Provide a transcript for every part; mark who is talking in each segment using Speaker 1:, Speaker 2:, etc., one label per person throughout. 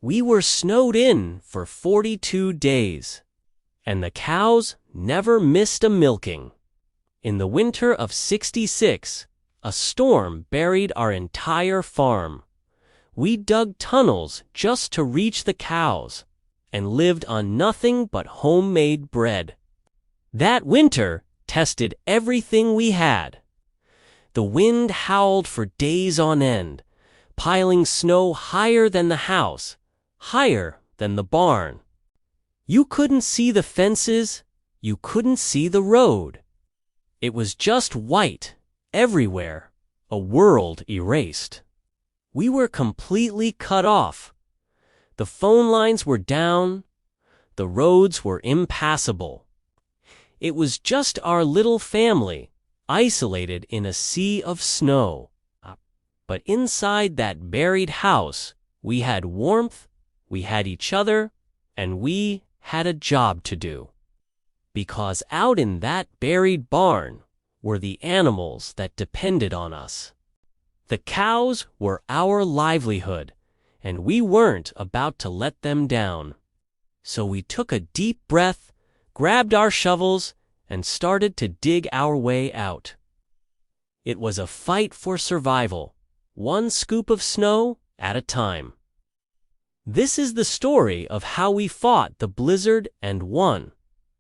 Speaker 1: We were snowed in for 42 days, and the cows never missed a milking. In the winter of '66, a storm buried our entire farm. We dug tunnels just to reach the cows, and lived on nothing but homemade bread. That winter tested everything we had. The wind howled for days on end, piling snow higher than the house, higher than the barn. You couldn't see the fences, you couldn't see the road. It was just white, everywhere, a world erased. We were completely cut off. The phone lines were down, the roads were impassable. It was just our little family, isolated in a sea of snow. But inside that buried house, we had warmth, we had each other, and we had a job to do. Because out in that buried barn were the animals that depended on us. The cows were our livelihood, and we weren't about to let them down. So we took a deep breath, grabbed our shovels, and started to dig our way out. It was a fight for survival, one scoop of snow at a time. This is the story of how we fought the blizzard and won.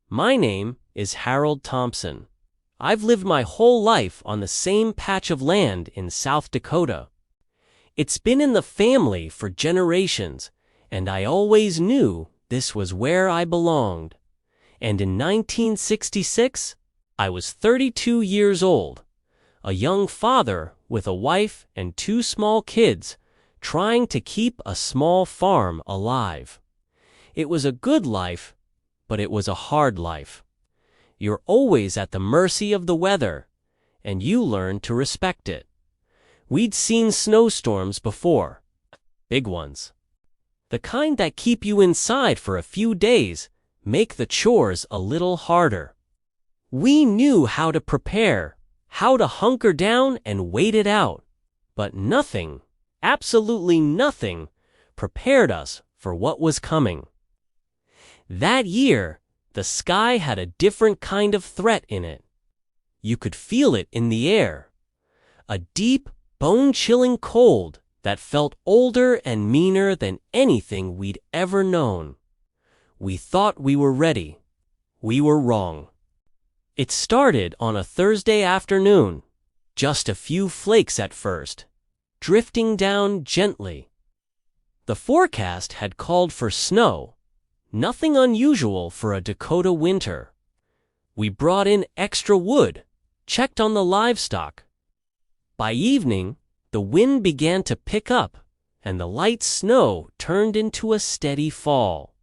Speaker 1: My name is Harold Thompson. I've lived my whole life on the same patch of land in South Dakota. It's been in the family for generations, and I always knew this was where I belonged. And in 1966, I was 32 years old, a young father with a wife and 2 small kids, trying to keep a small farm alive. It was a good life, but it was a hard life. You're always at the mercy of the weather, and you learn to respect it. We'd seen snowstorms before, big ones. The kind that keep you inside for a few days, make the chores a little harder. We knew how to prepare, how to hunker down and wait it out, but nothing, absolutely nothing, prepared us for what was coming. That year, the sky had a different kind of threat in it. You could feel it in the air. A deep, bone-chilling cold that felt older and meaner than anything we'd ever known. We thought we were ready. We were wrong. It started on a Thursday afternoon, just a few flakes at first, drifting down gently. The forecast had called for snow, nothing unusual for a Dakota winter. We brought in extra wood, checked on the livestock. By evening, the wind began to pick up, and the light snow turned into a steady fall.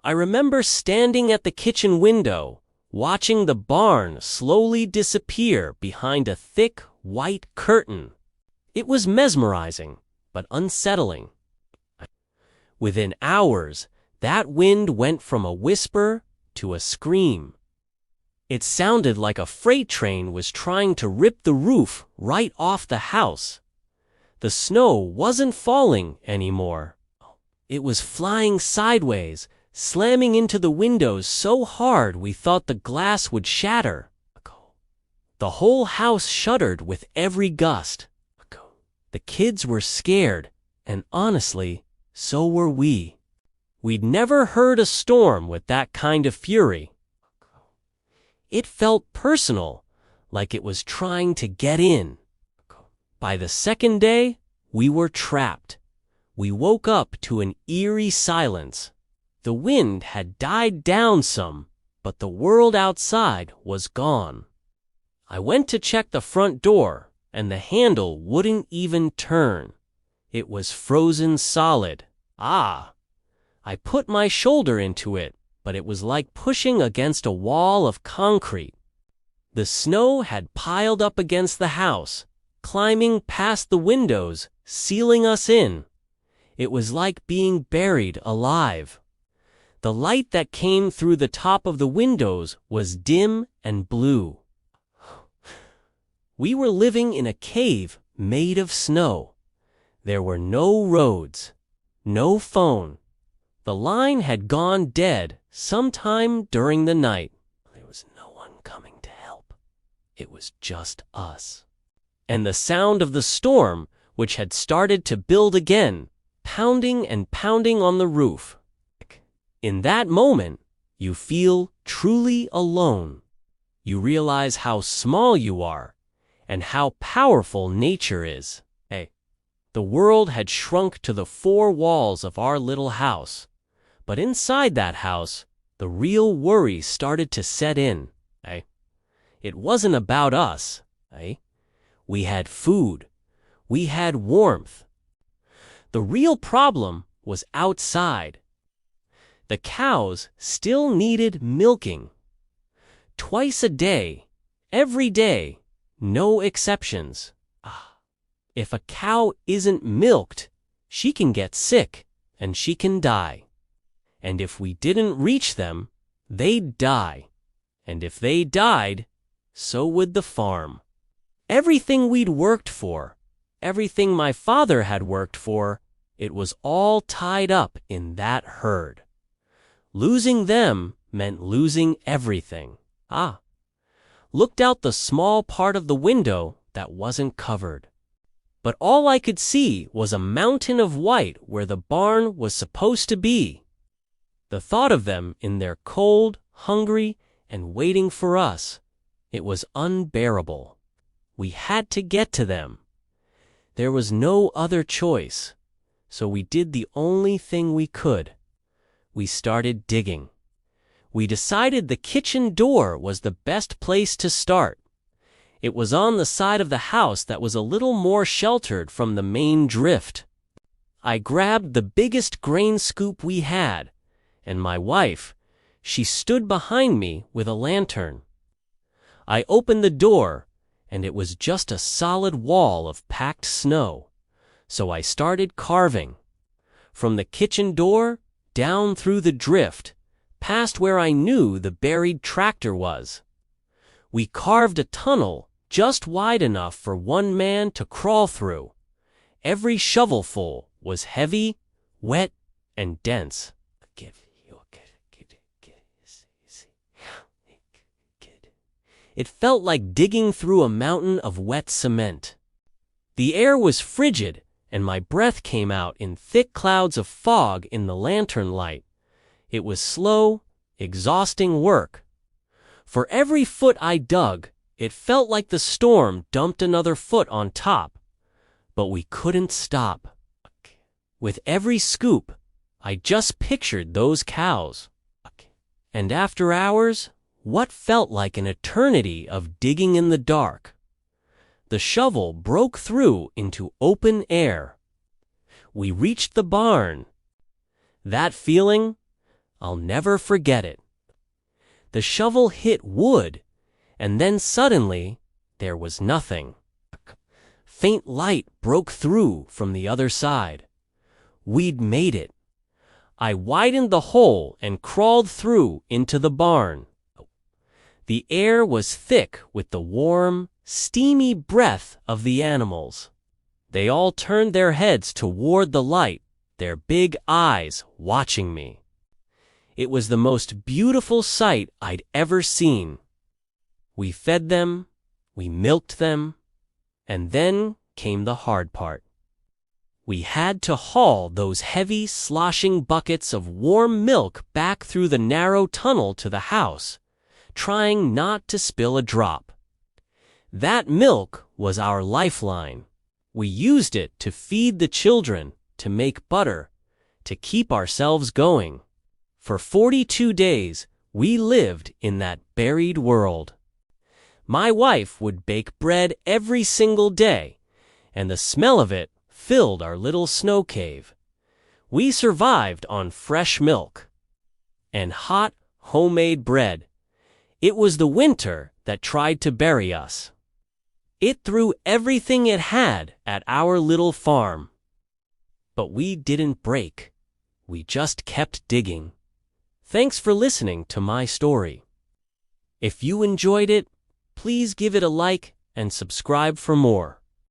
Speaker 1: I remember standing at the kitchen window, watching the barn slowly disappear behind a thick, white curtain. It was mesmerizing, but unsettling. Within hours, that wind went from a whisper to a scream. It sounded like a freight train was trying to rip the roof right off the house. The snow wasn't falling anymore. It was flying sideways, slamming into the windows so hard we thought the glass would shatter. The whole house shuddered with every gust. The kids were scared, and honestly, so were we. We'd never heard a storm with that kind of fury. It felt personal, like it was trying to get in. By the second day, we were trapped. We woke up to an eerie silence. The wind had died down some, but the world outside was gone. I went to check the front door, and the handle wouldn't even turn. It was frozen solid. I put my shoulder into it, but it was like pushing against a wall of concrete. The snow had piled up against the house, climbing past the windows, sealing us in. It was like being buried alive. The light that came through the top of the windows was dim and blue. We were living in a cave made of snow. There were no roads, no phone. The line had gone dead sometime during the night. There was no one coming to help. It was just us. And the sound of the storm, which had started to build again, pounding and pounding on the roof. In that moment, you feel truly alone. You realize how small you are and how powerful nature is. The world had shrunk to the four walls of our little house. But inside that house, the real worry started to set in. It wasn't about us. We had food. We had warmth. The real problem was outside. The cows still needed milking. Twice a day, every day, no exceptions. If a cow isn't milked, she can get sick and she can die. And if we didn't reach them, they'd die. And if they died, so would the farm. Everything we'd worked for, everything my father had worked for, it was all tied up in that herd. Losing them meant losing everything. Looked out the small part of the window that wasn't covered. But all I could see was a mountain of white where the barn was supposed to be. The thought of them in there cold, hungry, and waiting for us, it was unbearable. We had to get to them. There was no other choice, so we did the only thing we could. We started digging. We decided the kitchen door was the best place to start. It was on the side of the house that was a little more sheltered from the main drift. I grabbed the biggest grain scoop we had, and my wife, she stood behind me with a lantern. I opened the door, and it was just a solid wall of packed snow. So I started carving. From the kitchen door, down through the drift, past where I knew the buried tractor was. We carved a tunnel just wide enough for one man to crawl through. Every shovelful was heavy, wet, and dense. It felt like digging through a mountain of wet cement. The air was frigid, and my breath came out in thick clouds of fog in the lantern light. It was slow, exhausting work. For every foot I dug, it felt like the storm dumped another foot on top. But we couldn't stop. With every scoop, I just pictured those cows. And after hours, what felt like an eternity of digging in the dark, the shovel broke through into open air. We reached the barn. That feeling, I'll never forget it. The shovel hit wood, and then suddenly, there was nothing. Faint light broke through from the other side. We'd made it. I widened the hole and crawled through into the barn. The air was thick with the warm, steamy breath of the animals. They all turned their heads toward the light, their big eyes watching me. It was the most beautiful sight I'd ever seen. We fed them, we milked them, and then came the hard part. We had to haul those heavy, sloshing buckets of warm milk back through the narrow tunnel to the house, trying not to spill a drop. That milk was our lifeline. We used it to feed the children, to make butter, to keep ourselves going. For 42 days, we lived in that buried world. My wife would bake bread every single day, and the smell of it filled our little snow cave. We survived on fresh milk and hot, homemade bread. It was the winter that tried to bury us. It threw everything it had at our little farm. But we didn't break. We just kept digging. Thanks for listening to my story. If you enjoyed it, please give it a like and subscribe for more.